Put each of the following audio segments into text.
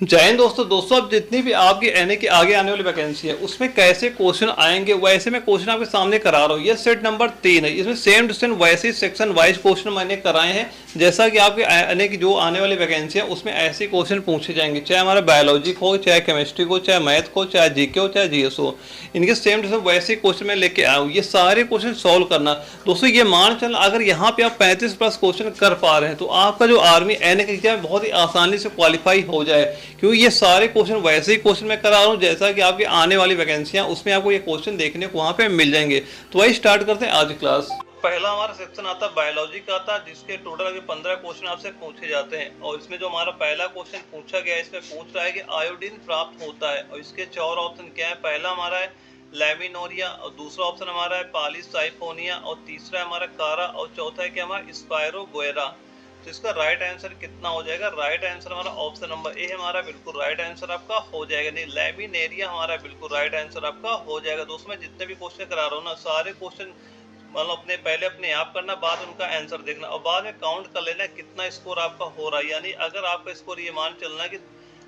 जय हिंद दोस्तों अब जितनी भी आपकी एनए की आगे आने वाली वैकेंसी है उसमें कैसे क्वेश्चन आएंगे वैसे मैं क्वेश्चन आपके सामने करा रहा हूँ। ये सेट नंबर 3 है। इसमें सेम टू सेम वैसे ही सेक्शन वाइज क्वेश्चन मैंने कराए हैं जैसा कि आपके एनए की जो आने वाली वैकेंसी है उसमें ऐसे क्वेश्चन पूछे जाएंगे, चाहे हमारा बायोलॉजी हो, चाहे केमिस्ट्री हो, चाहे मैथ हो, चाहे जीके हो, चाहे जीएस हो। इनके सेम टू सेम वैसे क्वेश्चन मैं लेके आया हूँ। ये सारे क्वेश्चन सॉल्व करना दोस्तों, ये मान चलना अगर यहाँ पे आप 35 प्लस क्वेश्चन कर पा रहे हैं तो आपका जो आर्मी एनए का एग्जाम बहुत ही आसानी से क्वालिफाई हो जाए, क्योंकि ये सारे क्वेश्चन वैसे ही क्वेश्चन मैं करा रहा हूँ जैसा कि आपकी आने वाली वैकेंसियां उसमें आपको ये क्वेश्चन देखने को वहां पे मिल जाएंगे। तो वही स्टार्ट करते हैं आज क्लास। पहला हमारा सेक्शन आता है बायोलॉजी का, आता है जिसके टोटल अभी 15 क्वेश्चन आपसे पूछे जाते हैं। और इसमें जो हमारा पहला क्वेश्चन पूछा गया है इसमें पूछ रहा है कि आयोडीन प्राप्त होता है, और इसके 4 ऑप्शन क्या है। पहला हमारा है लैमिनोरिया, और दूसरा ऑप्शन हमारा है पॉलीसाइफोनिया, और तीसरा हमारा कारा, और चौथा है कि हमारा स्पायरोगोएरा। तो इसका राइट आंसर कितना हो जाएगा। राइट आंसर हमारा ऑप्शन नंबर ए हमारा बिल्कुल राइट आंसर आपका हो जाएगा। नहीं, लैमिनेरिया हमारा बिल्कुल राइट आंसर आपका हो जाएगा। दोस्तों मैं जितने भी क्वेश्चन करा रहा हूँ ना, सारे क्वेश्चन मतलब अपने पहले अपने आप करना, बाद उनका आंसर देखना, और बाद में काउंट कर लेना कितना स्कोर आपका हो रहा है। यानी अगर आपका स्कोर ये मान चलना है कि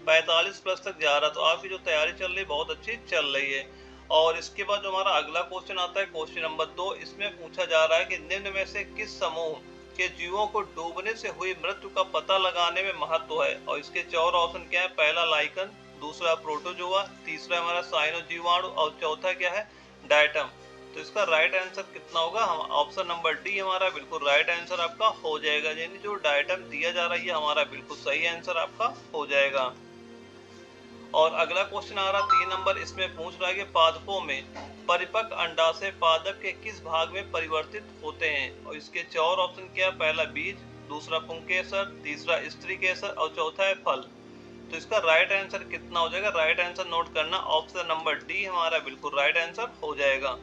45 प्लस तक जा रहा है तो आपकी जो तैयारी चल रही है बहुत अच्छी चल रही है। और इसके बाद जो हमारा अगला क्वेश्चन आता है क्वेश्चन नंबर 2, इसमें पूछा जा रहा है कि निम्न में से किस समूह के जीवों को डूबने से हुई मृत्यु का पता लगाने में महत्व है। और इसके 4 ऑप्शन क्या है। पहला लाइकन, दूसरा प्रोटोजोआ, तीसरा हमारा साइनोजीवाणु, और चौथा क्या है डायटम। तो इसका राइट आंसर कितना होगा। हम ऑप्शन नंबर डी हमारा बिल्कुल राइट आंसर आपका हो जाएगा। यानी जो डायटम दिया जा रहा है ये हमारा बिल्कुल सही आंसर आपका हो जाएगा। और अगला क्वेश्चन आ रहा 3 नंबर, इसमें पूछ रहा है कि पादपों में परिपक्व अंडाशय पादप के किस भाग में परिवर्तित होते हैं। और इसके 4 ऑप्शन क्या है। पहला बीज, दूसरा पुंकेसर, तीसरा स्त्री केसर, और चौथा है फल। तो इसका राइट आंसर कितना हो जाएगा। राइट आंसर नोट करना, ऑप्शन नंबर डी हमारा बिल्कुल राइट आंसर हो जाएगा।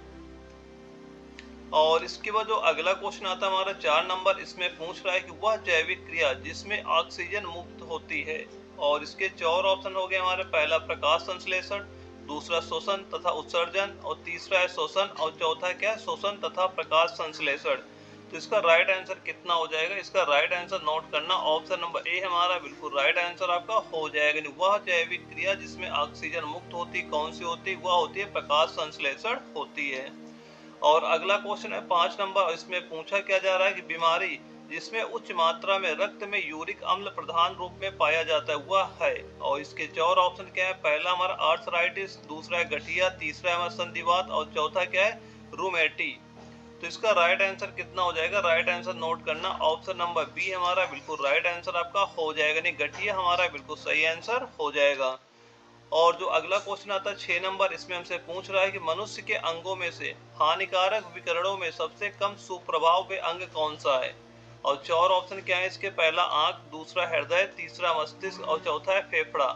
और इसके बाद जो अगला क्वेश्चन आता है हमारा 4 नंबर, इसमें पूछ रहा है कि वह जैविक क्रिया जिसमें ऑक्सीजन मुक्त होती है। और इसके 4 ऑप्शन हो गए हमारे। पहला प्रकाश संश्लेषण, दूसरा शोषण तथा उत्सर्जन, और तीसरा है शोषण, और चौथा क्या है शोषण तथा प्रकाश संश्लेषण। तो इसका राइट आंसर कितना हो जाएगा। इसका राइट आंसर नोट करना, ऑप्शन नंबर ए हमारा बिल्कुल राइट आंसर आपका हो जाएगा। वह जैविक क्रिया जिसमें ऑक्सीजन मुक्त होती कौन सी होती, वह होती है प्रकाश संश्लेषण होती है। और अगला क्वेश्चन है 5 नंबर, इसमें पूछा क्या जा रहा है कि बीमारी जिसमें उच्च मात्रा में रक्त में यूरिक अम्ल प्रधान रूप में पाया जाता है वह है। और इसके 4 ऑप्शन क्या है। पहला हमारा आर्थराइटिस, दूसरा है गठिया, तीसरा है हमारा संधिवात, और चौथा क्या है रूमेटी। तो इसका राइट आंसर कितना हो जाएगा। राइट आंसर नोट करना, ऑप्शन नंबर बी हमारा बिल्कुल राइट आंसर आपका हो जाएगा। नहीं, गठिया हमारा बिल्कुल सही आंसर हो जाएगा। और जो अगला क्वेश्चन आता है 6 नंबर, इसमें हमसे पूछ रहा है कि मनुष्य के अंगों में से हानिकारक विकिरणों में सबसे कम सुप्रभाव में अंग कौन सा है। और 4 ऑप्शन क्या है इसके। पहला आंख, दूसरा हृदय, तीसरा मस्तिष्क, और चौथा है फेफड़ा।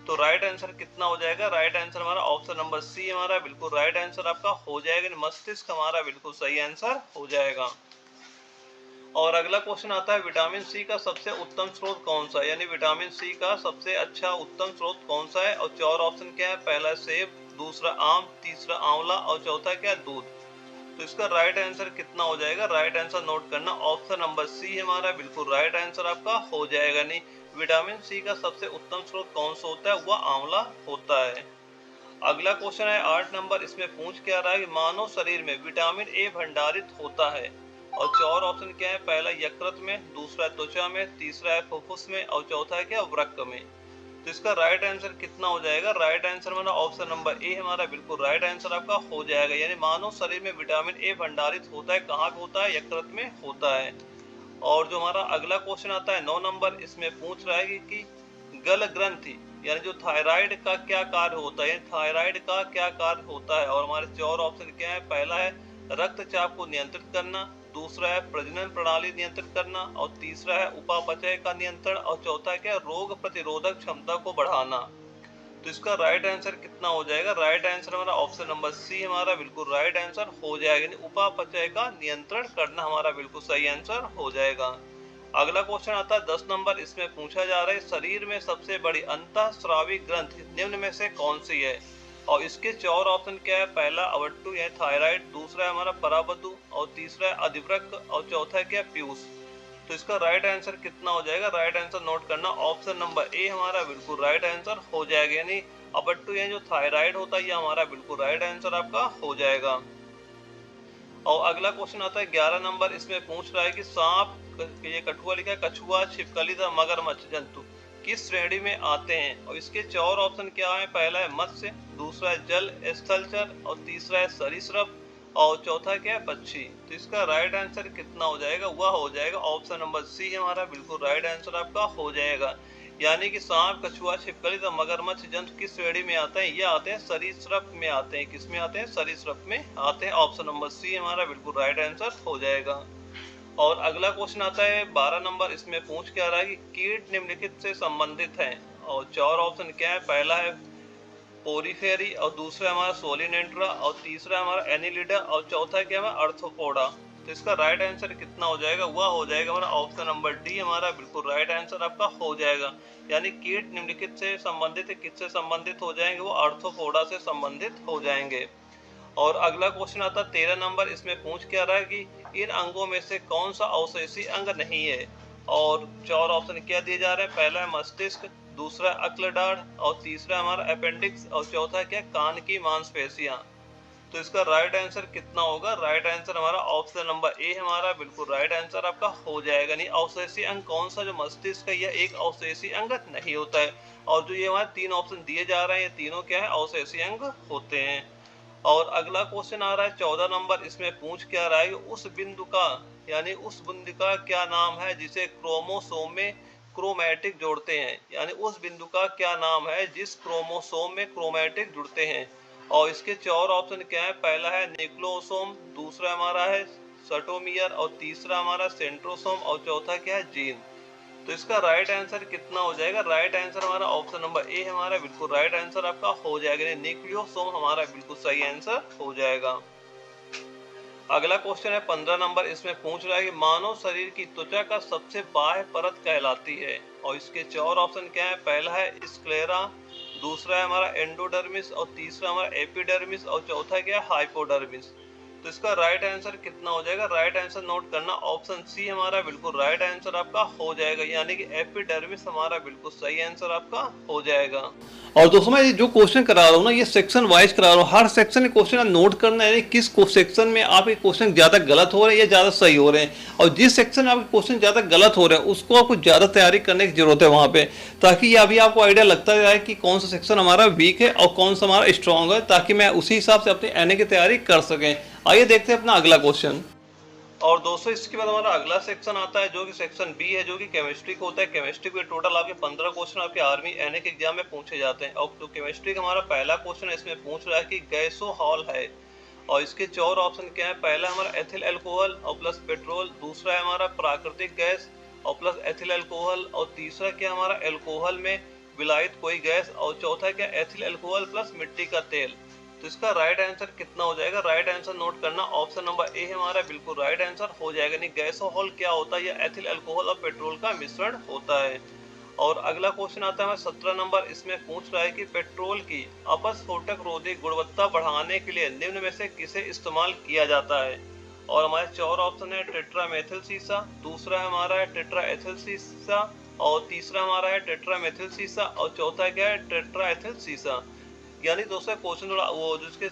तो राइट आंसर कितना हो जाएगा। राइट आंसर हमारा ऑप्शन नंबर सी हमारा बिल्कुल राइट आंसर आपका हो जाएगा। मस्तिष्क हमारा बिल्कुल सही आंसर हो जाएगा। और अगला क्वेश्चन आता है विटामिन सी का सबसे उत्तम स्रोत कौन सा है। यानी विटामिन सी का सबसे अच्छा उत्तम स्रोत कौन सा है। और 4 ऑप्शन क्या है। पहला सेब, दूसरा आम, तीसरा आंवला, और चौथा क्या है दूध। तो इसका राइट आंसर कितना हो जाएगा। राइट आंसर नोट करना, ऑप्शन नंबर सी हमारा बिल्कुल राइट आंसर आपका हो जाएगा। नहीं, विटामिन सी का सबसे उत्तम स्रोत कौन सा होता है, वह आंवला होता है। अगला क्वेश्चन है 8 नंबर, इसमें पूछ क्या रहा है कि मानव शरीर में विटामिन ए भंडारित होता है। और 4 ऑप्शन क्या है। पहला यकृत में, दूसरा त्वचा में, तीसरा है फुफ्फुस में, और चौथा है क्या वृक्क में। तो इसका राइट आंसर कितना हो जाएगा। राइट आंसर हमारा ऑप्शन नंबर ए हमारा बिल्कुल राइट आंसर आपका हो जाएगा। यानी मानव शरीर में विटामिन ए भंडारित होता है कहाँ पे होता है, यकृत में होता है। और जो हमारा अगला क्वेश्चन आता है 9 नंबर, इसमें पूछ रहा है कि गल ग्रंथि यानी जो थायराइड का क्या कार्य होता है। थायराइड का क्या कार्य होता है। और हमारे 4 ऑप्शन क्या है। पहला है रक्तचाप को नियंत्रित करना, दूसरा है प्रजनन प्रणाली नियंत्रित करना, और तीसरा है उपापचय का नियंत्रण, और चौथा क्या है रोग प्रतिरोधक क्षमता को बढ़ाना। तो इसका राइट आंसर कितना हो जाएगा। राइट आंसर हमारा ऑप्शन नंबर सी हमारा बिल्कुल राइट आंसर हो जाएगा। उपापचय का नियंत्रण करना हमारा बिल्कुल सही आंसर हो जाएगा। अगला क्वेश्चन आता है 10 नंबर, इसमें पूछा जा रहा है शरीर में सबसे बड़ी अंतःस्रावी ग्रंथि निम्न में से कौन सी है। और इसके 4 ऑप्शन क्या है। पहला अवट्टु यानी थायराइड, दूसरा है हमारा पराबद्धु, और तीसरा है अधिवृक्क, और चौथा क्या पीयूष। तो इसका राइट आंसर कितना हो जाएगा? राइट आंसर नोट करना, ऑप्शन नंबर ए हमारा बिल्कुल राइट आंसर हो जाएगा। यानी अपर टू ये जो थायराइड होता है ये हमारा बिल्कुल राइट आंसर आपका हो जाएगा। और अगला क्वेश्चन आता है 11 नंबर, इसमें पूछ रहा है कि सांप, ये कछुआ लिखा है, कछुआ, छिपकली तथा मगरमच्छ जंतु किस श्रेणी में आते हैं? और इसके चार ऑप्शन क्या है? पहला है मत्स्य, दूसरा है जल स्थलचर, और तीसरा है सरीसृप, और चौथा क्या है? पक्षी। तो इसका राइट आंसर कितना हो जाएगा? वह हो जाएगा ऑप्शन नंबर सी हमारा बिल्कुल राइट आंसर आपका हो जाएगा। यानी कि सांप, कछुआ, छिपकली तथा मगरमच्छ जंतु किस श्रेणी में आते हैं? ये आते हैं सरीसृप में आते हैं। किस में आते हैं? सरीसृप में आते हैं। ऑप्शन नंबर सी हमारा बिल्कुल राइट आंसर हो जाएगा। और अगला क्वेश्चन आता है 12 नंबर, इसमें पूछ क्या रहा है कि कीट निम्नलिखित से संबंधित हैं। और चार ऑप्शन क्या है? पहला है पोरीफेरी, और दूसरा हमारा सोलिनेंट्रा, और तीसरा हमारा एनिलिडा, और चौथा क्या है? अर्थोपोडा। तो इसका राइट आंसर कितना हो जाएगा? वह हो जाएगा हमारा ऑप्शन नंबर डी हमारा बिल्कुल राइट आंसर आपका हो जाएगा। यानी कीट निम्नलिखित से संबंधित है, किससे संबंधित हो जाएंगे? वो अर्थोपोडा से संबंधित हो जाएंगे। और अगला क्वेश्चन आता है 13 नंबर, इसमें पूछ क्या रहा है कि इन अंगों में से कौन सा अवशेषी अंग नहीं है? और चार ऑप्शन क्या दिए जा रहे हैं? पहला है मस्तिष्क, दूसरा अक्लडाड़, और तीसरा हमारा अपेंडिक्स, और चौथा क्या? कान की मांसपेशियां। तो इसका राइट आंसर कितना होगा? राइट आंसर हमारा ऑप्शन नंबर ए हमारा बिल्कुल राइट आंसर आपका हो जाएगा। नहीं, अवशेषी अंग कौन सा? जो मस्तिष्क है यह एक अवशेषी अंग नहीं होता है। और जो ये हमारे तीन ऑप्शन दिए जा रहे हैं ये तीनों क्या है? अवशेषी अंग होते हैं। और अगला क्वेश्चन आ रहा है 14 नंबर, इसमें पूछ क्या रहा है कि उस बिंदु का, यानी उस बिंदु का क्या नाम है जिसे क्रोमोसोम में क्रोमैटिक जोड़ते हैं? यानी उस बिंदु का क्या नाम है जिस क्रोमोसोम में क्रोमैटिक जुड़ते हैं? और इसके चार ऑप्शन क्या है? पहला है न्यूक्लियोसोम, दूसरा हमारा है सटोमियर, और तीसरा हमारा सेंट्रोसोम, और चौथा क्या है? जीन। तो इसका राइट आंसर कितना हो जाएगा? राइट आंसर हमारा ऑप्शन नंबर ए हमारा बिल्कुल राइट आंसर आपका हो जाएगा। न्यूक्लियोसोम हमारा बिल्कुल सही आंसर हो जाएगा। अगला क्वेश्चन है 15 नंबर, इसमें पूछ रहा है कि मानव शरीर की त्वचा का सबसे बाह्य परत कहलाती है? और इसके चार ऑप्शन क्या है? पहला है स्क्लेरा, दूसरा है हमारा एंडोडर्मिस, और तीसरा हमारा एपिडर्मिस, और चौथा क्या है? हाइपोडर्मिस। तो इसका राइट आंसर कितना हो जाएगा? राइट आंसर नोट करना, ऑप्शन सी हमारा बिल्कुल राइट आंसर आपका हो जाएगा। यानी कि एपिडर्मिस हमारा बिल्कुल सही आंसर आपका हो जाएगा। और दोस्तों मैं जो क्वेश्चन करा रहा हूँ ना ये सेक्शन वाइज करा रहा हूँ। हर सेक्शन के क्वेश्चन नोट करना है किस सेक्शन में आपके क्वेश्चन ज्यादा गलत हो रहे हैं या ज्यादा सही हो रहे हैं, और जिस सेक्शन में आपके क्वेश्चन ज्यादा गलत हो रहे हैं उसको आपको ज्यादा तैयारी करने की जरूरत है वहां पे, ताकि ये अभी आपको आइडिया लगता जाए कि कौन सा सेक्शन हमारा वीक है और कौन सा हमारा स्ट्रॉन्ग है, ताकि मैं उसी हिसाब से अपने एनए की तैयारी कर सकें। आइए देखते हैं अपना अगला क्वेश्चन। और दोस्तों इसके बाद हमारा अगला सेक्शन आता है जो कि सेक्शन बी है, जो कि केमिस्ट्री का होता है। केमिस्ट्री के टोटल आपके 15 क्वेश्चन आपके आर्मी एनए के एग्जाम में पूछे जाते हैं। और तो केमिस्ट्री का हमारा पहला क्वेश्चन है, इसमें पूछ रहा है कि गैसोहॉल है, और इसके चार ऑप्शन क्या है? पहला हमारा एथिल अल्कोहल और प्लस पेट्रोल, दूसरा है हमारा प्राकृतिक गैस और प्लस एथिल अल्कोहल, और तीसरा क्या हमारा अल्कोहल में विलायित कोई गैस, और चौथा क्या? एथिल अल्कोहल प्लस मिट्टी का तेल। तो इसका राइट आंसर कितना हो जाएगा? राइट आंसर नोट करना, ऑप्शन नंबर ए हमारा बिल्कुल राइट आंसर हो जाएगा। नहीं, गैसोहॉल क्या होता है? यह एथिल अल्कोहल और पेट्रोल का मिश्रण होता है। और अगला क्वेश्चन आता है 17 नंबर, इसमें पूछ रहा है कि पेट्रोल की अपस्फोटक रोधी गुणवत्ता बढ़ाने के लिए निम्न में से किसे इस्तेमाल किया जाता है? और हमारे चार ऑप्शन है टेट्रामेथिल सीसा, दूसरा हमारा है टेट्रा एथिल सीसा, और तीसरा हमारा है टेट्रामेथिल सीसा, और चौथा क्या है? टेट्रा एथिल सीसा। यानी दोस्तों क्वेश्चन थोड़ा वो जिसके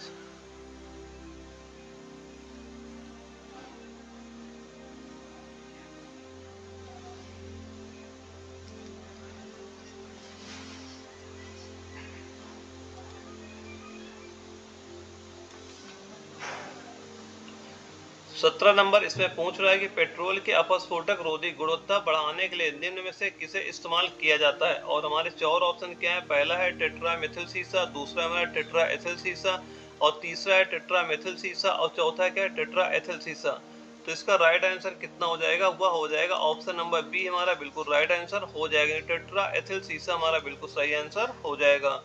17 नंबर, इसमें पूछ रहा है कि पेट्रोल के अपस्फोटक रोधी गुणवत्ता बढ़ाने के लिए निम्न में से किसे इस्तेमाल किया जाता है? और हमारे चार ऑप्शन क्या है? पहला है टेट्रामेथिल सीसा, दूसरा हमारा टेट्रा एथिल सीसा, और तीसरा है टेट्रामेथिल सीसा, और चौथा क्या है? टेट्रा एथिल सीसा। तो इसका राइट आंसर कितना हो जाएगा? वह हो जाएगा ऑप्शन नंबर बी हमारा बिल्कुल राइट आंसर हो जाएगा। टेट्रा एथिल सीसा हमारा बिल्कुल सही आंसर हो जाएगा।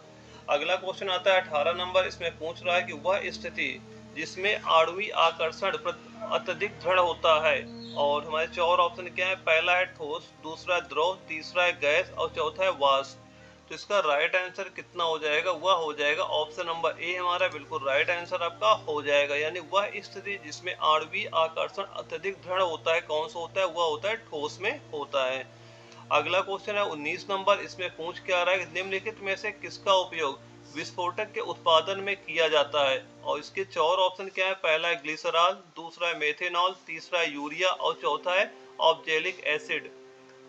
अगला क्वेश्चन आता है 18 नंबर, इसमें पूछ रहा है कि वह स्थिति जिसमें आणविक आकर्षण अत्यधिक दृढ़ होता है। और हमारे चार ऑप्शन क्या है? पहला है ठोस, दूसरा है द्रव, तीसरा है गैस, और चौथा है वाष्प। तो इसका राइट आंसर कितना हो जाएगा, वह हो जाएगा ऑप्शन नंबर ए हमारा बिल्कुल राइट आंसर आपका हो जाएगा। यानी वह स्थिति जिसमें आणविक आकर्षण अत्यधिक दृढ़ होता है, कौन सा होता है, वह होता है ठोस में होता है। अगला क्वेश्चन है 19 नंबर, इसमें पूछ क्या रहा है कि निम्नलिखित में से किसका उपयोग विस्फोटक के उत्पादन में किया जाता है। और इसके चार ऑप्शन क्या है, पहला है ग्लिसरॉल, दूसरा है मेथेनॉल, तीसरा है यूरिया और चौथा है ऑक्जेलिक एसिड।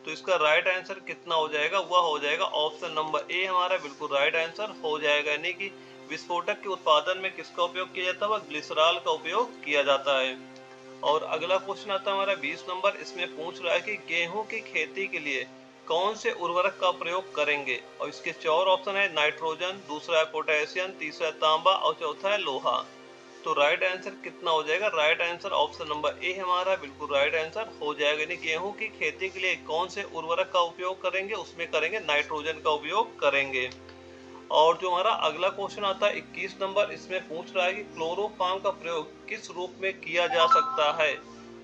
तो इसका राइट आंसर कितना हो जाएगा, वह हो जाएगा ऑप्शन नंबर ए हमारा बिल्कुल राइट आंसर हो जाएगा। यानी कि विस्फोटक के उत्पादन में किसका उपयोग किया जाता है, वह ग्लिसरॉल का उपयोग किया जाता है। और अगला क्वेश्चन आता है हमारा 20 नंबर, इसमें पूछ रहा है कि गेहूं की खेती के लिए कौन से उर्वरक का प्रयोग करेंगे। और इसके चार ऑप्शन है नाइट्रोजन, दूसरा है पोटेशियम, तीसरा है तांबा और चौथा है लोहा। तो राइट आंसर कितना हो जाएगा, right answer option number A हमारा बिल्कुल राइट आंसर हो जाएगा। यानी गेहूं की खेती के लिए कौन से उर्वरक का उपयोग करेंगे, उसमें करेंगे नाइट्रोजन का उपयोग करेंगे। और जो हमारा अगला क्वेश्चन आता है 21 नंबर, इसमें पूछ रहा है कि क्लोरोफॉर्म का प्रयोग किस रूप में किया जा सकता है।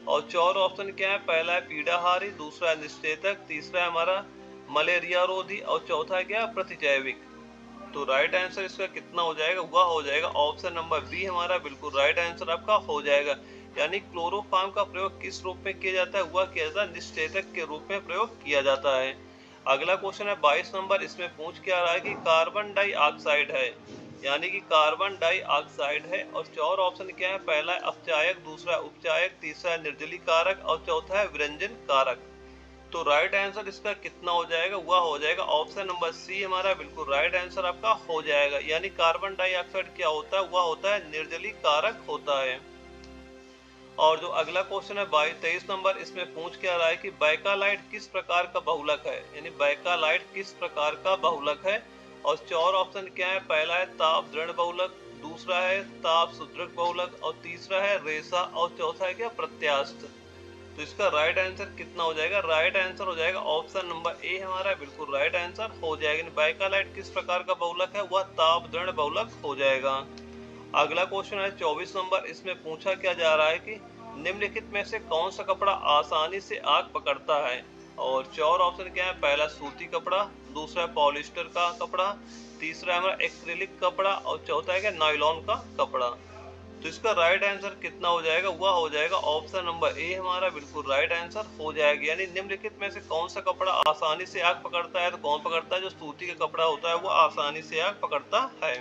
और चार ऑप्शन क्या है, पहला है पीड़ाहारी, दूसरा है निषेधक, तीसरा है हमारा मलेरिया रोधी और चौथा क्या है प्रतिजैविक। तो राइट आंसर इसका कितना हो जाएगा, वह हो जाएगा ऑप्शन नंबर बी हमारा बिल्कुल राइट आंसर आपका हो जाएगा। यानी क्लोरोफॉर्म का प्रयोग किस रूप में किया जाता है, वह किया जाता है निषेधक के रूप में प्रयोग किया जाता है। अगला क्वेश्चन है 22 नंबर, इसमें पूछ क्या रहा है कि कार्बन डाइऑक्साइड है, यानी कि कार्बन डाइऑक्साइड है। और चार ऑप्शन क्या है, पहला है अपचायक, दूसरा है उपचायक, तीसरा है निर्जलीकारक और चौथा है विरंजन कारक। तो राइट आंसर इसका कितना हो जाएगा, वह हो जाएगा ऑप्शन नंबर सी हमारा बिल्कुल राइट आंसर आपका हो जाएगा। यानी कार्बन डाइऑक्साइड क्या होता है, वह होता है निर्जलीकारक होता है। और जो अगला क्वेश्चन है 23 नंबर, इसमें पूछ क्या रहा है कि बैकालाइट किस प्रकार का बहुलक है। यानी बैकालाइट किस प्रकार का बहुलक है। और चार ऑप्शन क्या है, पहला है ताप दृढ़ बहुलक, दूसरा है ताप सुदृढ़ बहुलक और तीसरा है रेशा और चौथा है क्या प्रत्यास्थ। तो इसका राइट आंसर कितना हो जाएगा, राइट आंसर हो जाएगा ऑप्शन नंबर ए हमारा बिल्कुल राइट आंसर हो जाएगा। बैकालाइट किस प्रकार का बहुलक है, वह ताप दृढ़ बहुलक हो जाएगा। अगला क्वेश्चन है 24 नंबर, इसमें पूछा क्या जा रहा है कि निम्नलिखित में से कौन सा कपड़ा आसानी से आग पकड़ता है। और चार ऑप्शन क्या है, पहला सूती कपड़ा, दूसरा पॉलिस्टर का कपड़ा, तीसरा है हमारा एक्रिलिक कपड़ा और चौथा है क्या नायलॉन का कपड़ा। तो इसका राइट आंसर कितना हो जाएगा, वह हो जाएगा ऑप्शन नंबर ए हमारा बिल्कुल राइट आंसर हो जाएगा। यानी निम्नलिखित में से कौन सा कपड़ा आसानी से आग पकड़ता है, तो कौन पकड़ता है, जो सूती का कपड़ा होता है वो आसानी से आग पकड़ता है।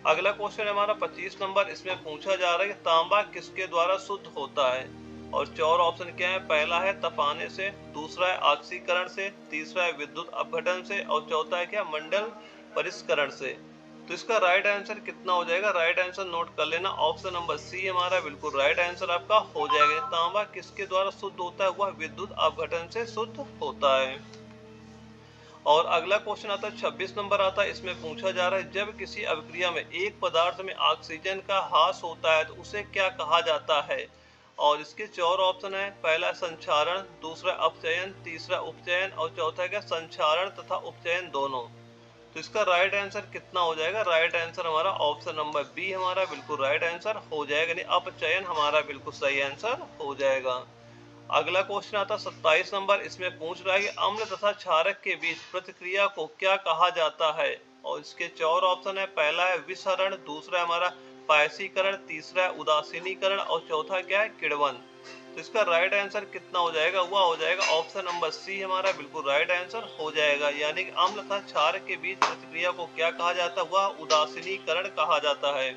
अगला क्वेश्चन है हमारा 25 नंबर, इसमें पूछा जा रहा है कि तांबा किसके द्वारा शुद्ध होता है। और चार ऑप्शन क्या है, पहला है तपाने से, दूसरा है ऑक्सीकरण से, तीसरा है विद्युत अपघटन से और चौथा है क्या मंडल परिष्करण से। तो इसका राइट आंसर कितना हो जाएगा, राइट आंसर नोट कर लेना, ऑप्शन नंबर सी हमारा बिल्कुल राइट आंसर आपका हो जाएगा। तांबा किसके द्वारा शुद्ध होता है, वह विद्युत अपघटन से शुद्ध होता है। और अगला क्वेश्चन आता है 26 नंबर आता है, इसमें पूछा जा रहा है जब किसी अभिक्रिया में एक पदार्थ में ऑक्सीजन का ह्रास होता है तो उसे क्या कहा जाता है। और इसके चार ऑप्शन है, पहला संक्षारण, दूसरा अपचयन, तीसरा उपचयन और चौथा क्या संक्षारण तथा उपचयन दोनों। तो इसका राइट आंसर कितना हो जाएगा, राइट आंसर हमारा ऑप्शन नंबर बी हमारा बिल्कुल राइट आंसर हो जाएगा। यानी अपचयन हमारा बिल्कुल सही आंसर हो जाएगा। अगला क्वेश्चन आता है 27 नंबर, इसमें पूछ रहा है कि अम्ल तथा क्षारक के बीच प्रतिक्रिया को क्या कहा जाता है। और इसके चार ऑप्शन है, पहला है विसरण, दूसरा है हमारा पायसीकरण, तीसरा है उदासीनीकरण और चौथा क्या है किण्वन। तो इसका राइट आंसर कितना हो जाएगा, वह हो जाएगा ऑप्शन नंबर सी हमारा बिल्कुल राइट आंसर हो जाएगा। यानी कि अम्ल तथा क्षारक के बीच प्रतिक्रिया को क्या कहा जाता है, वह उदासीनीकरण कहा जाता है।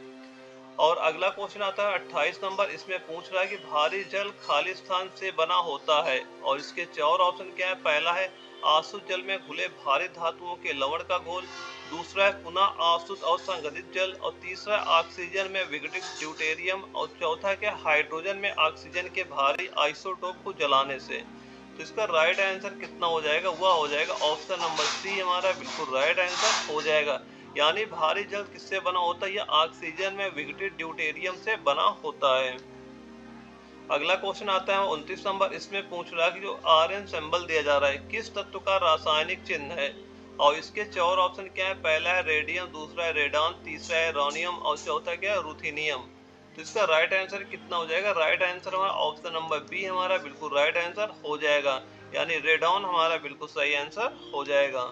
और अगला क्वेश्चन आता है 28 नंबर, इसमें पूछ रहा है कि भारी जल खाली स्थान से बना होता है। और इसके चार ऑप्शन क्या है, पहला है आसुत जल में घुले भारी धातुओं के लवण का घोल, दूसरा है पुनः आसुत और संगठित जल और तीसरा ऑक्सीजन में विघटित ड्यूटेरियम और चौथा क्या हाइड्रोजन में ऑक्सीजन के भारी आइसोटोप को जलाने से। तो इसका राइट आंसर कितना हो जाएगा, वह हो जाएगा ऑप्शन नंबर सी हमारा बिल्कुल राइट आंसर हो जाएगा। यानी भारी जल किससे बना होता है, यह ऑक्सीजन में विघटित ड्यूटेरियम से बना होता है। अगला क्वेश्चन आता है 29 नंबर, इसमें पूछ रहा है कि जो आरएन सिंबल दिया जा रहा है किस तत्व का रासायनिक चिन्ह है। और इसके चार ऑप्शन क्या है, पहला है रेडियम, दूसरा है रेडॉन, तीसरा है रोनियम और चौथा क्या है रुथेनियम। तो इसका राइट आंसर कितना हो जाएगा, राइट आंसर हमारा ऑप्शन नंबर बी हमारा बिल्कुल राइट आंसर हो जाएगा। यानी रेडॉन हमारा बिल्कुल सही आंसर हो जाएगा।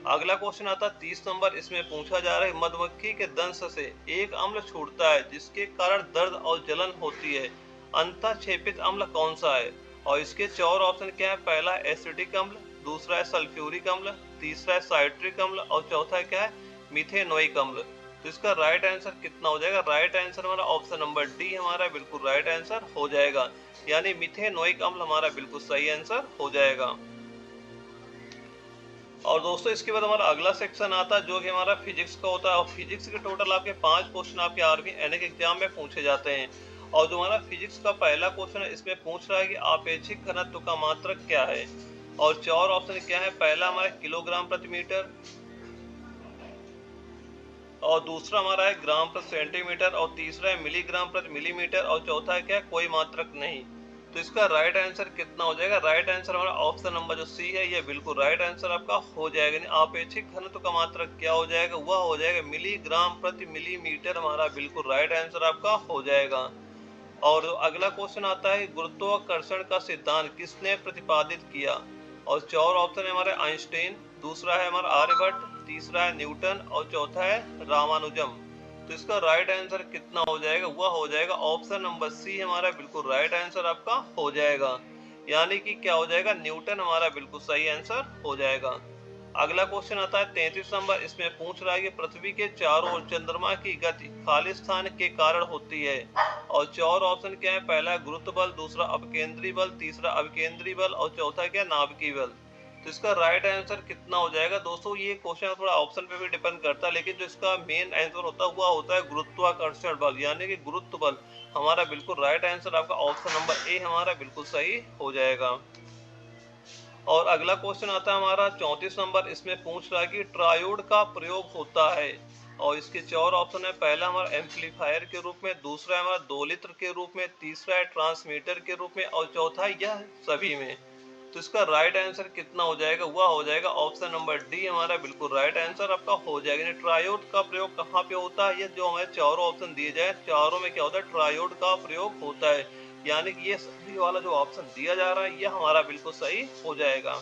अगला क्वेश्चन आता है 30 नंबर, इसमें पूछा जा रहा है मधुमक्खी के दंश से एक अम्ल छूटता है जिसके कारण दर्द और जलन होती है, अंतःक्षेपित अम्ल कौन सा है? और इसके चार ऑप्शन क्या है? पहला है एसिडिक अम्ल, दूसरा है सल्फ्यूरिक अम्ल, तीसरा है साइट्रिक अम्ल और चौथा क्या है? मिथेनोइक अम्ल। तो इसका राइट आंसर कितना हो जाएगा? राइट आंसर हमारा ऑप्शन नंबर डी हमारा बिल्कुल राइट आंसर हो जाएगा, यानी मिथेनोइक अम्ल हमारा बिल्कुल सही आंसर हो जाएगा। और दोस्तों इसके बाद हमारा अगला सेक्शन आता है जो कि हमारा फिजिक्स का होता है, और फिजिक्स के टोटल आपके 5 क्वेश्चन आपके आर्मी एनए के एग्जाम में पूछे जाते हैं। और जो हमारा फिजिक्स का पहला क्वेश्चन है इसमें पूछ रहा है कि आपेक्षिक घनत्व का मात्रक क्या है? और चार ऑप्शन क्या है? पहला हमारा किलोग्राम प्रति मीटर, और दूसरा हमारा है ग्राम प्रति सेंटीमीटर, और तीसरा है मिलीग्राम प्रति मिलीमीटर, और चौथा है क्या? कोई मात्रक नहीं। तो इसका राइट आंसर कितना हो जाएगा? राइट आंसर हमारा ऑप्शन नंबर जो सी है ये बिल्कुल राइट आंसर आपका हो जाएगा। आपेक्षिक घनत्व का मात्रक क्या हो जाएगा? वह हो जाएगा मिलीग्राम प्रति मिलीमीटर, हमारा बिल्कुल राइट आंसर आपका हो जाएगा। और अगला क्वेश्चन आता है गुरुत्वाकर्षण का सिद्धांत किसने प्रतिपादित किया? और चार ऑप्शन है हमारे आइंस्टाइन, दूसरा है हमारा आर्यभट्ट, तीसरा है न्यूटन और चौथा है रामानुजम। तो इसका राइट आंसर कितना हो जाएगा? वह हो जाएगा ऑप्शन नंबर सी हमारा बिल्कुल राइट आंसर आपका हो जाएगा, यानी कि क्या हो जाएगा? न्यूटन हमारा बिल्कुल सही आंसर हो जाएगा। अगला क्वेश्चन आता है 33 नंबर, इसमें पूछ रहा है कि पृथ्वी के चारों ओर चंद्रमा की गति खाली स्थान के कारण होती है। और चार ऑप्शन क्या है? पहला गुरुत्व बल, दूसरा अपकेंद्री बल, तीसरा अभिकेंद्री बल और चौथा क्या? नाभिकीय बल। तो इसका राइट आंसर कितना हो जाएगा? दोस्तों ये क्वेश्चन थोड़ा ऑप्शन पे भी डिपेंड करता है, लेकिन जो इसका मेन आंसर होता है वह होता है गुरुत्वाकर्षण बल, यानी कि गुरुत्व बल हमारा बिल्कुल राइट आंसर आपका ऑप्शन नंबर ए हमारा बिल्कुल सही हो जाएगा। और अगला क्वेश्चन आता है हमारा 34 नंबर, इसमें पूछ रहा है कि ट्रायोड का प्रयोग होता है। और इसके चार ऑप्शन है, पहला हमारा एम्पलीफायर के रूप में, दूसरा है हमारा दोलित्र के रूप में, तीसरा है ट्रांसमीटर के रूप में और चौथा है यह सभी में। तो इसका राइट आंसर कितना हो जाएगा? वह हो जाएगा ऑप्शन नंबर डी हमारा बिल्कुल राइट आंसर आपका हो जाएगा। ट्रायोड का प्रयोग कहाँ पे होता है? ये जो हमारे चारों ऑप्शन दिए जाए चारों में क्या होता है? ट्रायोड का प्रयोग होता है, यानी कि ये सभी वाला जो ऑप्शन दिया जा रहा है ये हमारा बिल्कुल सही हो जाएगा।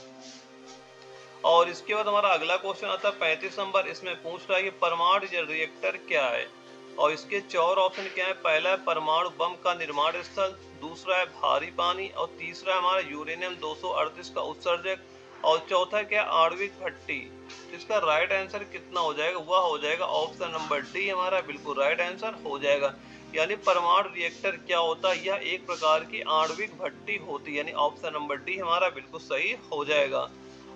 और इसके बाद हमारा अगला क्वेश्चन आता है 35 नंबर, इसमें पूछ रहा है कि परमाणु रिएक्टर क्या है? और इसके चार ऑप्शन क्या है? पहला है परमाणु बम का निर्माण स्थल, दूसरा है भारी पानी और तीसरा है हमारा यूरेनियम 238 का उत्सर्जक और चौथा क्या? आणविक भट्टी। इसका राइट आंसर कितना हो जाएगा? वह हो जाएगा ऑप्शन नंबर डी हमारा बिल्कुल राइट आंसर हो जाएगा, यानी परमाणु रिएक्टर क्या होता है? यह एक प्रकार की आणविक भट्टी होती है, यानी ऑप्शन नंबर डी हमारा बिल्कुल सही हो जाएगा।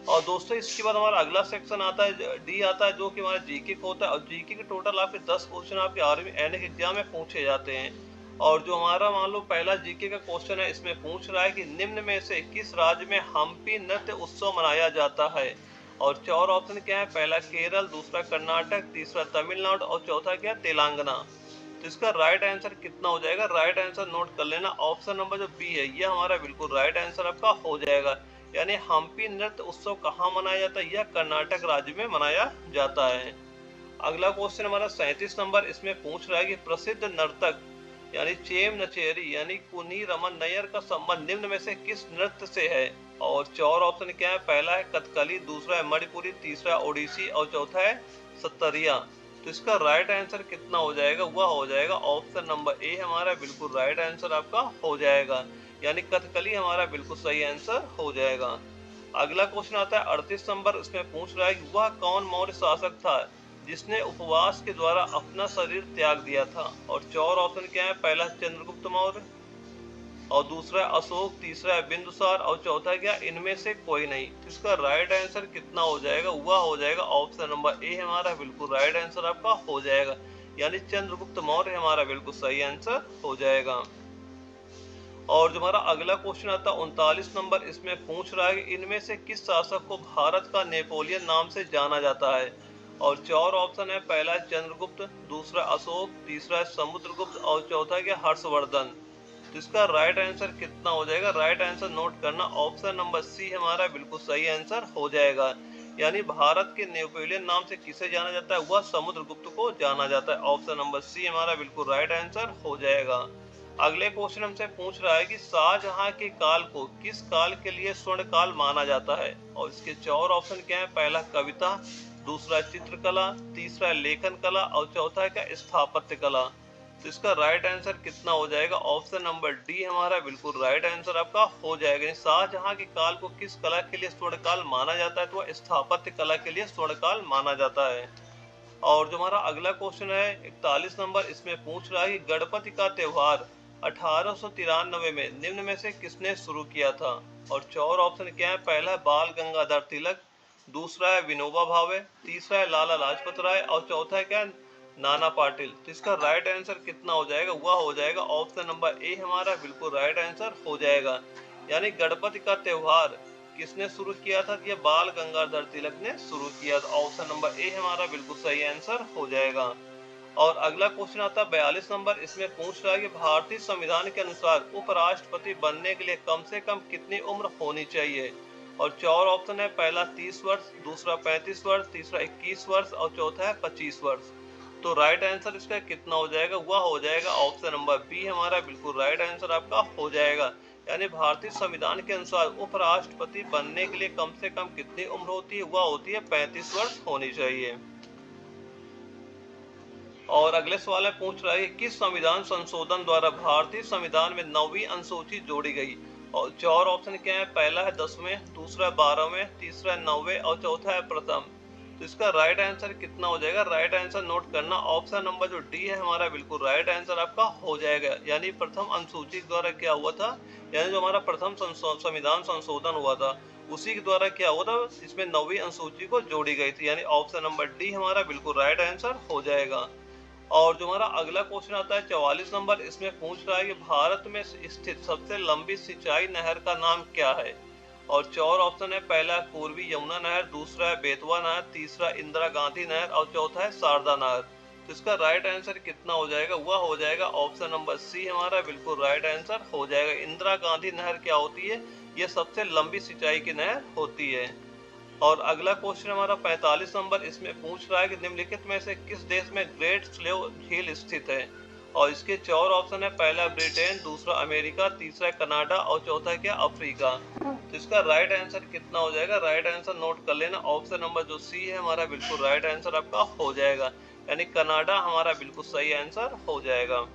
और दोस्तों इसके बाद हमारा अगला सेक्शन आता है डी आता है जो कि हमारा जीके का होता है, और जीके के टोटल आपके 10 क्वेश्चन आपके आर्मी एनए के एग्जाम में पूछे जाते हैं। और जो हमारा मान लो पहला जीके का क्वेश्चन है इसमें पूछ रहा है कि निम्न में से किस राज्य में हम्पी नृत्य उत्सव मनाया जाता है? और चार ऑप्शन क्या है? पहला केरल, दूसरा कर्नाटक, तीसरा तमिलनाडु और चौथा क्या? तेलंगाना। तो इसका राइट आंसर कितना हो जाएगा? राइट आंसर नोट कर लेना, ऑप्शन नंबर जो बी है ये हमारा बिल्कुल राइट आंसर आपका हो जाएगा, यानी हम्पी नृत्य उत्सव कहाँ मनाया जाता है? यह कर्नाटक राज्य में मनाया जाता है। अगला क्वेश्चन हमारा 37 नंबर, इसमें पूछ रहा है कि प्रसिद्ध नर्तक यानी चेम नचेरी यानी कुनी रमन नैयर का संबंध निम्न में से किस नृत्य से है? और चार ऑप्शन क्या है? पहला है कथकली, दूसरा है मणिपुरी, तीसरा ओडिसी और चौथा है सत्तरिया। तो इसका राइट आंसर कितना हो जाएगा? वह हो जाएगा ऑप्शन नंबर ए हमारा बिल्कुल राइट आंसर आपका हो जाएगा, यानी कथकली हमारा बिल्कुल सही आंसर हो जाएगा। अगला क्वेश्चन आता है 38 नंबर, इसमें पूछ रहा है कि वह कौन मौर्य शासक था जिसने उपवास के द्वारा अपना शरीर त्याग दिया था? और चार ऑप्शन क्या है? पहला चंद्रगुप्त मौर्य और दूसरा है अशोक, तीसरा है बिंदुसार और चौथा क्या? इनमें से कोई नहीं। तो इसका राइट आंसर कितना हो जाएगा? वह हो जाएगा ऑप्शन नंबर ए हमारा बिल्कुल राइट आंसर आपका हो जाएगा, यानी चंद्रगुप्त मौर्य हमारा बिल्कुल सही आंसर हो जाएगा। और जो हमारा अगला क्वेश्चन आता है 39 नंबर, इसमें पूछ रहा है कि इनमें से किस शासक को भारत का नेपोलियन नाम से जाना जाता है? और चार ऑप्शन है, पहला है चंद्रगुप्त, दूसरा अशोक, तीसरा है समुद्रगुप्त और चौथा क्या? हर्षवर्धन। तो इसका राइट आंसर कितना हो जाएगा? राइट आंसर नोट करना, ऑप्शन नंबर सी हमारा बिल्कुल सही आंसर हो जाएगा, यानी भारत के नेपोलियन नाम से किसे जाना जाता है? वह समुद्रगुप्त को जाना जाता है। ऑप्शन नंबर सी हमारा बिल्कुल राइट आंसर हो जाएगा। अगले क्वेश्चन हमसे पूछ रहा है कि शाहजहां के काल को किस काल के लिए स्वर्ण काल माना जाता है, और इसके चार ऑप्शन क्या है। पहला कविता, दूसरा चित्रकला, तीसरा लेखन कला और चौथा है क्या स्थापत्य कला। तो इसका राइट आंसर कितना हो जाएगा। ऑप्शन नंबर डी हमारा बिल्कुल राइट आंसर आपका हो जाएगा। शाहजहां के काल को किस कला के लिए स्वर्ण काल माना जाता है, तो वह स्थापत्य कला के लिए स्वर्ण काल माना जाता है। और जो हमारा अगला क्वेश्चन है 41 नंबर, इसमें पूछ रहा है कि गणपति का त्योहार 1893 में निम्न में से किसने शुरू किया था। और चार ऑप्शन क्या है। पहला है बाल गंगाधर तिलक, दूसरा है विनोबा भावे, तीसरा है लाला लाजपत राय और चौथा है क्या नाना पाटिल। तो इसका राइट आंसर कितना हो जाएगा। वह हो जाएगा ऑप्शन नंबर ए हमारा बिल्कुल राइट आंसर हो जाएगा। यानी गणपति का त्योहार किसने शुरू किया था। ये बाल गंगाधर तिलक ने शुरू किया था। ऑप्शन नंबर ए हमारा बिल्कुल सही आंसर हो जाएगा। और अगला क्वेश्चन आता है 42 नंबर, इसमें पूछ रहा है कि भारतीय संविधान के अनुसार उपराष्ट्रपति बनने के लिए कम से कम कितनी उम्र होनी चाहिए। और चार ऑप्शन है। पहला 30 वर्ष, दूसरा 35 वर्ष, तीसरा 21 वर्ष और चौथा है 25 वर्ष। तो राइट आंसर इसका कितना हो जाएगा। वह हो जाएगा ऑप्शन नंबर बी हमारा बिल्कुल राइट आंसर आपका हो जाएगा। यानी भारतीय संविधान के अनुसार उपराष्ट्रपति बनने के लिए कम से कम कितनी उम्र होती है। वह होती है 35 वर्ष होनी चाहिए। और अगले सवाल में पूछ रहा है किस संविधान संशोधन द्वारा भारतीय संविधान में 9वीं अनुसूची जोड़ी गई। और चार ऑप्शन क्या है। पहला है 10वें, दूसरा 12वें, तीसरा 9वें और चौथा है प्रथम। तो इसका राइट आंसर कितना हो जाएगा। राइट आंसर नोट करना, ऑप्शन नंबर जो डी है हमारा बिल्कुल राइट आंसर आपका हो जाएगा। यानी प्रथम अनुसूची द्वारा क्या हुआ था, यानी जो हमारा प्रथम संविधान संशोधन हुआ था उसी के द्वारा क्या हुआ था, इसमें 9वीं अनुसूची को जोड़ी गई थी। यानी ऑप्शन नंबर डी हमारा बिल्कुल राइट आंसर हो जाएगा। और जो हमारा अगला क्वेश्चन आता है 44 नंबर, इसमें पूछ रहा है कि भारत में स्थित सबसे लंबी सिंचाई नहर का नाम क्या है। और चार ऑप्शन है। पहला पूर्वी यमुना नहर, दूसरा है बेतवा नहर, तीसरा इंदिरा गांधी नहर और चौथा है शारदा नहर। तो इसका राइट आंसर कितना हो जाएगा। वह हो जाएगा ऑप्शन नंबर सी हमारा बिल्कुल राइट आंसर हो जाएगा। इंदिरा गांधी नहर क्या होती है, यह सबसे लंबी सिंचाई की नहर होती है। और अगला क्वेश्चन हमारा 45 नंबर, इसमें पूछ रहा है कि निम्नलिखित में से किस देश में ग्रेट स्लेव झील स्थित है। और इसके चार ऑप्शन है। पहला ब्रिटेन, दूसरा अमेरिका, तीसरा कनाडा और चौथा क्या अफ्रीका। तो इसका राइट आंसर कितना हो जाएगा। राइट आंसर नोट कर लेना, ऑप्शन नंबर जो सी है हमारा बिल्कुल राइट आंसर आपका हो जाएगा। यानी कनाडा हमारा बिल्कुल सही आंसर हो जाएगा।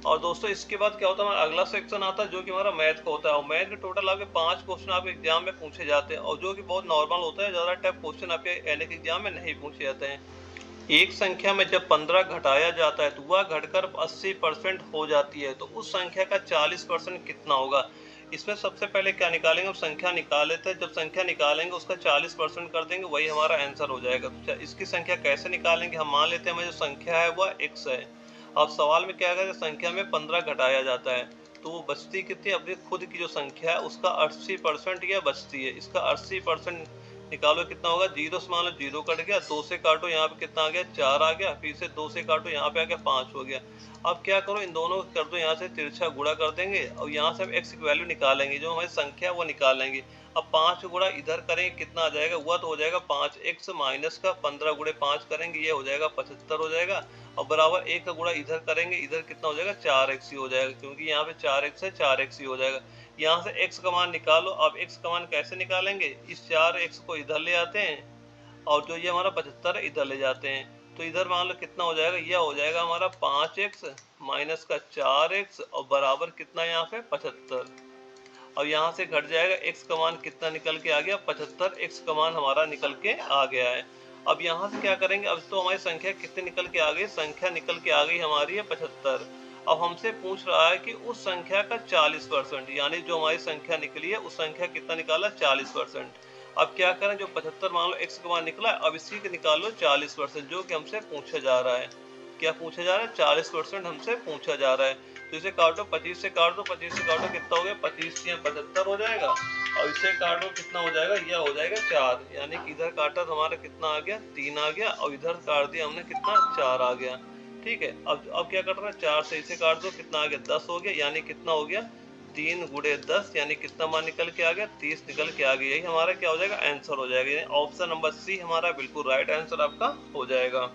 और दोस्तों इसके बाद क्या होता है, हमारा अगला सेक्शन आता है जो कि हमारा मैथ का होता है। और मैथ के टोटल आपके 5 क्वेश्चन आपके एग्जाम में पूछे जाते हैं, और जो कि बहुत नॉर्मल होता है, ज़्यादा टफ क्वेश्चन आपके एनए के एग्जाम में नहीं पूछे जाते हैं। एक संख्या में जब 15 घटाया जाता है तो वह घटकर 80% हो जाती है, तो उस संख्या का 40% कितना होगा। इसमें सबसे पहले क्या निकालेंगे, हम संख्या निकाल लेते हैं। जब संख्या निकालेंगे उसका 40% कर देंगे, वही हमारा आंसर हो जाएगा। तो इसकी संख्या कैसे निकालेंगे, हम मान लेते हैं हमारी जो संख्या है वह x है। अब सवाल में क्या है, संख्या में 15 घटाया जाता है तो वो बचती कितनी, अपनी खुद की जो संख्या है उसका 80% यह बचती है। इसका 80% निकालो कितना होगा। 0 से मान लो 0 कट गया, 2 से काटो यहाँ पे कितना आ गया 4 आ गया, फिर से 2 से काटो यहाँ पे आ गया 5 हो गया। अब क्या करो, इन दोनों को कर दो यहाँ से तिरछा गुणा कर देंगे, और यहाँ से हम x की वैल्यू निकालेंगे, जो हमारी संख्या वो निकालेंगे। अब 5 गुणा इधर करेंगे कितना आ जाएगा, वह तो हो जाएगा 5x माइनस का 15 गुणे 5 करेंगे, ये हो जाएगा 75 हो जाएगा। और बराबर 1 का गुणा इधर करेंगे, इधर कितना हो जाएगा 4x ही हो जाएगा, क्योंकि यहाँ पे 4x है 4x ही हो जाएगा। यहाँ से x का मान निकालो। अब x का मान कैसे निकालेंगे, इस 4x को इधर ले आते हैं, और जो ये हमारा 75 है इधर ले जाते हैं। तो इधर मान लो कितना हो जाएगा, यह हो जाएगा हमारा 5x माइनस का 4x और बराबर कितना यहाँ पे 75। और यहाँ से घट जाएगा, x का मान कितना निकल के आ गया 75, x का मान हमारा निकल के आ गया है। अब यहाँ से क्या करेंगे, अब तो हमारी संख्या कितनी निकल के आ गई, संख्या निकल के आ गई हमारी है 75। अब हमसे पूछ रहा है कि उस संख्या का 40%, यानी जो हमारी संख्या निकली है उस संख्या कितना निकाला 40%। अब क्या करें, जो 75 मान लो x का मान निकला, अब इसी के निकालो 40%, जो कि हमसे पूछा जा रहा है। क्या पूछा जा रहा है, 40% हमसे पूछा जा रहा है। तो इसे काटो, 25 से काट दो, 25 से काटो कितना हो गया, 25 या 75 हो जाएगा। और इसे काटो कितना हो जाएगा, यह हो जाएगा 4, यानी कि इधर काटा तो हमारा कितना आ गया 3 आ गया, और इधर काट दिया हमने कितना 4 आ गया। ठीक है, अब क्या करना है, 4 से इसे काट दो कितना आ गया 10 हो गया, यानी कितना हो गया 3 गुणे 10, यानी कितना मान निकल के आ गया 30 निकल के आ गया। यही हमारा क्या हो जाएगा आंसर हो जाएगा। ऑप्शन नंबर सी हमारा बिल्कुल राइट आंसर आपका हो जाएगा।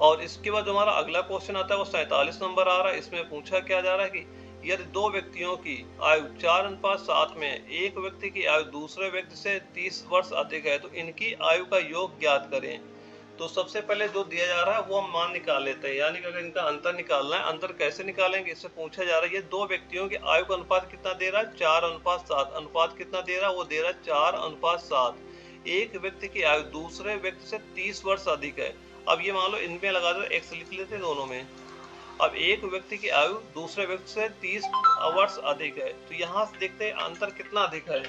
और इसके बाद जो हमारा अगला क्वेश्चन आता है वो 47 नंबर आ रहा है। इसमें पूछा क्या जा रहा है कि यदि दो व्यक्तियों की आयु 4:7 में एक व्यक्ति की आयु दूसरे व्यक्ति से 30 वर्ष अधिक है तो इनकी आयु का योग ज्ञात करें। तो सबसे पहले जो दिया जा रहा है वो हम मान निकाल लेते हैं, यानी कि अगर इनका अंतर निकालना है, अंतर कैसे निकालेंगे, इससे पूछा जा रहा है ये दो व्यक्तियों की आयु का अनुपात कितना दे रहा है 4:7। अनुपात कितना दे रहा है, वो दे रहा है 4:7। एक व्यक्ति की आयु दूसरे व्यक्ति से 30 वर्ष अधिक है। अब ये मान लो इनमें लगा दो एक्स लिख लेते हैं दोनों में। अब एक व्यक्ति की आयु दूसरे व्यक्ति से 30 वर्ष अधिक है तो यहाँ से देखते हैं अंतर कितना अधिक है।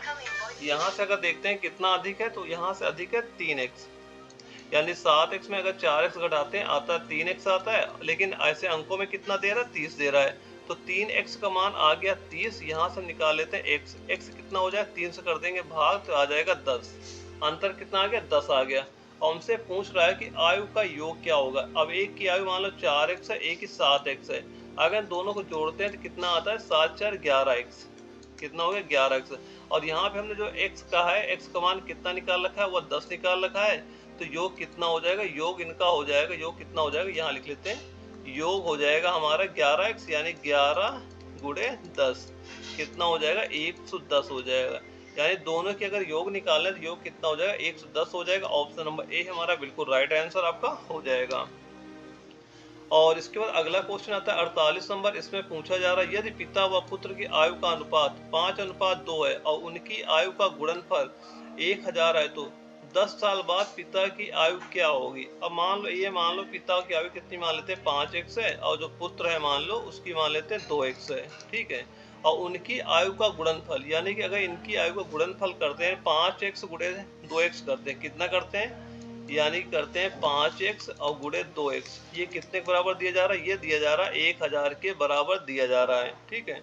यहाँ से अगर देखते हैं कितना अधिक है तो यहाँ से अधिक है 3x, यानी 7x में अगर 4x घटाते हैं आता है 3x आता है, लेकिन ऐसे अंकों में कितना दे रहा है 30 दे रहा है। तो 3x का मान आ गया 30। यहाँ से निकाल लेते हैं x कितना हो जाएगा, 3 से कर देंगे भाग तो आ जाएगा 10। अंतर कितना आ गया 10 आ गया। और हमसे पूछ रहा है कि आयु का योग क्या होगा। अब एक की आयु मान लो 4x है, एक की 7x है। अगर दोनों को जोड़ते हैं तो कितना आता है 7 4 11x, कितना हो गया 11x। और यहाँ पे हमने जो x कहा है x का मान कितना निकाल रखा है वो 10 निकाल रखा है। तो योग कितना हो जाएगा, योग इनका हो जाएगा, योग कितना हो जाएगा यहाँ लिख लेते हैं, योग हो जाएगा हमारा 11x, यानी 11 गुणे 10 कितना हो जाएगा 110 हो जाएगा। यानी दोनों के अगर योग निकालें तो योग कितना हो जाएगा 110 हो जाएगा। ऑप्शन नंबर ए हमारा बिल्कुल राइट आंसर आपका हो जाएगा। और इसके बाद अगला क्वेश्चन आता है 48 नंबर। इसमें पूछा जा रहा है यदि पिता व पुत्र की आयु का अनुपात 5:2 है और उनकी आयु का गुणनफल 1000 है तो 10 साल बाद पिता की आयु क्या होगी। अब मान लो पिता की आयु कितनी मान लेते हैं 5x है, और जो पुत्र है मान लो उसकी मान लेते हैं 2x है, ठीक है। और उनकी आयु का गुणनफल, यानी कि अगर इनकी आयु का गुणनफल करते हैं 5x गुणे 2x करते हैं, कितना करते हैं, यानी करते हैं 5x और गुणे 2x, ये कितने के बराबर दिया जा रहा है, ये दिया जा रहा है 1000 के बराबर दिया जा रहा है, ठीक है।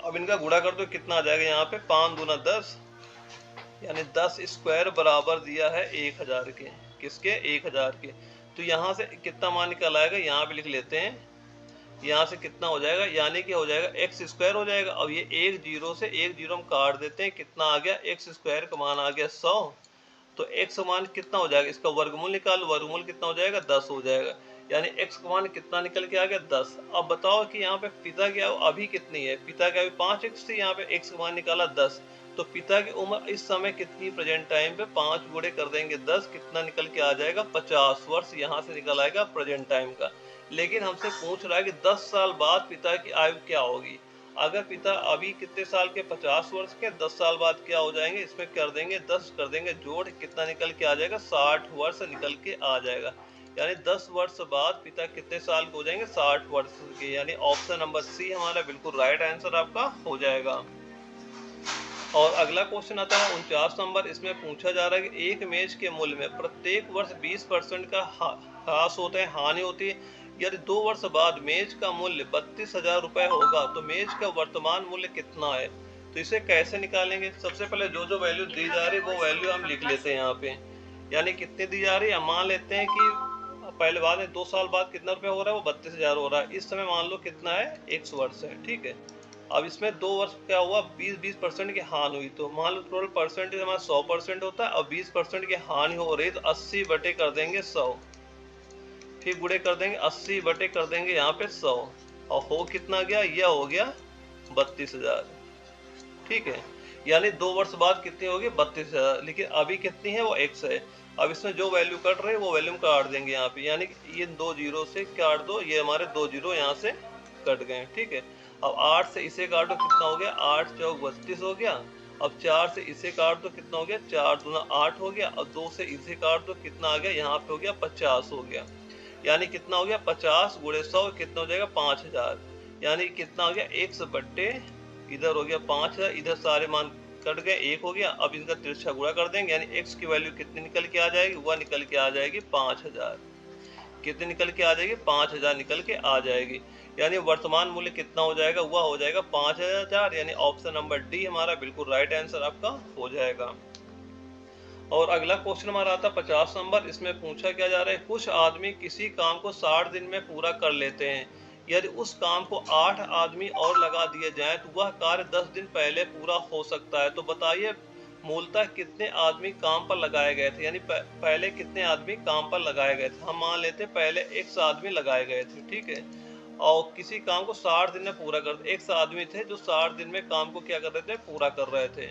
अब इनका गुणा कर दो कितना आ जाएगा, यहाँ पे 5 दूना 10, यानी 10 स्क्वायर बराबर दिया है 1000 के, किसके 1000 के। तो यहाँ से कितना मान निकल आएगा, यहाँ पे लिख लेते हैं, यहाँ से कितना हो जाएगा, यानी कि हो जाएगा x स्क्वायर हो जाएगा। अब ये एक जीरो से एक जीरो हम काट देते हैं, कितना आ गया x स्क्वायर का मान आ गया 100। तो x मान कितना हो जाएगा, इसका वर्गमूल निकाल, वर्गमूल कितना हो जाएगा 10 हो जाएगा, यानी x का मान कितना निकल के आ गया 10। अब बताओ कि यहाँ पे पिता की आयु अभी कितनी है, पिता की आयु 5x थी, यहाँ पे x का मान निकाला 10। तो पिता की उम्र इस समय कितनी, प्रेजेंट टाइम पे 5 गुणे कर देंगे 10, कितना निकल के आ जाएगा 50 वर्ष, यहाँ से निकल आएगा प्रेजेंट टाइम का। लेकिन हमसे पूछ रहा है कि 10 साल बाद पिता की आयु क्या होगी। अगर पिता अभी कितने साल के 50 वर्ष के, 10 साल बाद क्या हो जाएंगे, इसमें कर देंगे 10 कर देंगे जोड़, कितना निकल के आ जाएगा 60 वर्ष निकल के आ जाएगा। यानी 10 वर्ष बाद पिता कितने साल के हो जाएंगे 60 वर्ष के, यानी ऑप्शन नंबर सी हमारा बिल्कुल राइट आंसर आपका हो जाएगा। और अगला क्वेश्चन आता है 49 नंबर। इसमें पूछा जा रहा है कि एक मेज के मूल्य में प्रत्येक वर्ष 20% का ह्रास होता है, हानि होती है। यदि 2 वर्ष बाद मेज का मूल्य 32,000 रुपए होगा तो मेज का वर्तमान मूल्य कितना है। तो इसे कैसे निकालेंगे, सबसे पहले जो जो वैल्यू दी जा रही है वो वैल्यू हम लिख लेते हैं यहाँ पे, यानी कितनी दी जा रही है। मान लेते हैं कि पहले बाद में 2 साल बाद कितना रुपया हो रहा है, वो 32,000 हो रहा है। इस समय मान लो कितना है 100 वर्ष है, ठीक है। अब इसमें 2 वर्ष क्या हुआ, 20% की हानि हुई, तो मान लो टोटल परसेंटेज हमारा 100% होता है और 20% की हानि हो रही तो 80 बटे कर देंगे 100, फिर गुणे कर देंगे 80 बटे कर देंगे यहाँ पे 100, और हो कितना गया, यह हो गया 32,000, ठीक है। यानी 2 वर्ष बाद कितनी होगी 32,000, लेकिन अभी कितनी है वो x है। अब इसमें जो वैल्यू कट रही है वो वैल्यू काट देंगे यहाँ पे, यानी ये 2 जीरो से काट दो, ये हमारे 2 जीरो यहाँ से कट गए, ठीक है। अब 8 से इसे काटो कितना हो गया, 8 चौक 32 हो गया। अब 4 से इसे काट दो कितना हो गया, 4 दूना 8 हो गया। अब 2 से इसे काट दो कितना आ गया, यहाँ पे हो गया 50 हो गया, यानी कितना हो गया 50 गुणे 100 कितना हो जाएगा 5000, यानी कितना हो गया 100 बट्टे इधर हो गया 5000, इधर सारे मान कट गए 1 हो गया। अब इनका तिरछा गुणा कर देंगे, यानी x की वैल्यू कितनी निकल के आ जाएगी, वह निकल के आ जाएगी 5000, कितनी निकल के आ जाएगी 5000 निकल के आ जाएगी। यानी वर्तमान मूल्य कितना हो जाएगा, वह हो जाएगा 5000, यानी ऑप्शन नंबर डी हमारा बिल्कुल राइट आंसर आपका हो जाएगा। और अगला क्वेश्चन हमारा आता है 50 नंबर। इसमें पूछा क्या जा रहा है, कुछ आदमी किसी काम को 60 दिन में पूरा कर लेते हैं, यदि उस काम को 8 आदमी और लगा दिए जाएं तो वह कार्य 10 दिन पहले पूरा हो सकता है। तो बताइए मूलतः कितने आदमी काम पर लगाए गए थे, यानी पहले कितने आदमी काम पर लगाए गए थे। हम मान लेते पहले x आदमी लगाए गए थे, ठीक है, और किसी काम को 60 दिन में पूरा कर, x आदमी थे जो 60 दिन में काम को क्या कर रहे थे, पूरा कर रहे थे।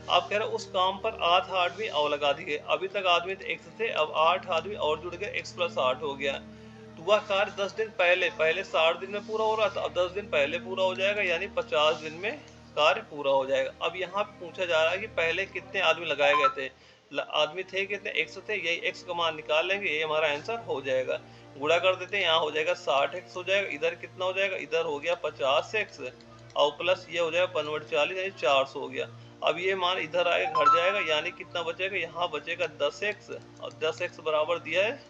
आप कह रहे उस काम पर 8 आदमी और लगा दिए, अभी तक आदमी थे x थे, अब 8 आदमी और जुड़ गए, x + 8 हो गया। तो वह कार्य 10 दिन पहले 60 दिन में पूरा हो रहा था, अब 10 दिन पहले पूरा हो जाएगा, यानी 50 दिन में कार्य पूरा हो जाएगा। अब यहाँ पे पूछा जा रहा है कि पहले कितने आदमी लगाए गए थे, आदमी थे कितने, x थे, यही x का मान निकाल लेंगे, ये हमारा आंसर हो जाएगा। गुणा कर देते हैं, यहाँ हो जाएगा 60x हो जाएगा, इधर कितना हो जाएगा, इधर हो गया 50x और प्लस ये हो जाएगा 45 यानी 400 हो गया। अब ये मान इधर आएगा घट जाएगा, यानी कितना बचेगा, यहाँ बचेगा 10x और 10x बराबर दिया है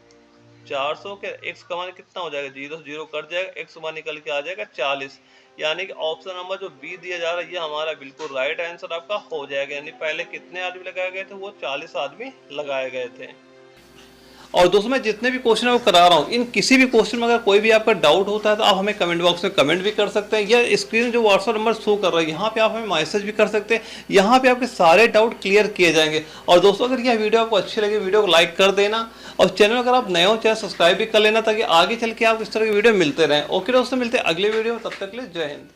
400 के, x का मान कितना हो जाएगा, 0 से 0 कट जाएगा, x मान निकल के आ जाएगा 40। यानी कि ऑप्शन नंबर जो बी दिया जा रहा है ये हमारा बिल्कुल राइट आंसर आपका हो जाएगा। यानी पहले कितने आदमी लगाए गए थे, वो 40 आदमी लगाए गए थे। और दोस्तों मैं जितने भी क्वेश्चन है वो करा रहा हूँ, इन किसी भी क्वेश्चन में अगर कोई भी आपका डाउट होता है तो आप हमें कमेंट बॉक्स में कमेंट भी कर सकते हैं, या स्क्रीन जो व्हाट्सएप नंबर शो कर रहा है यहाँ पे आप हमें मैसेज भी कर सकते हैं, यहाँ पे आपके सारे डाउट क्लियर किए जाएंगे। और दोस्तों अगर यह वीडियो आपको अच्छी लगे, वीडियो को लाइक कर देना, और चैनल अगर आप नए हो चैनल सब्सक्राइब भी कर लेना, ताकि आगे चल के आपको इस तरह की वीडियो मिलते रहें। ओके दोस्तों, मिलते हैं अगले वीडियो में, तब तक के लिए जय हिंद।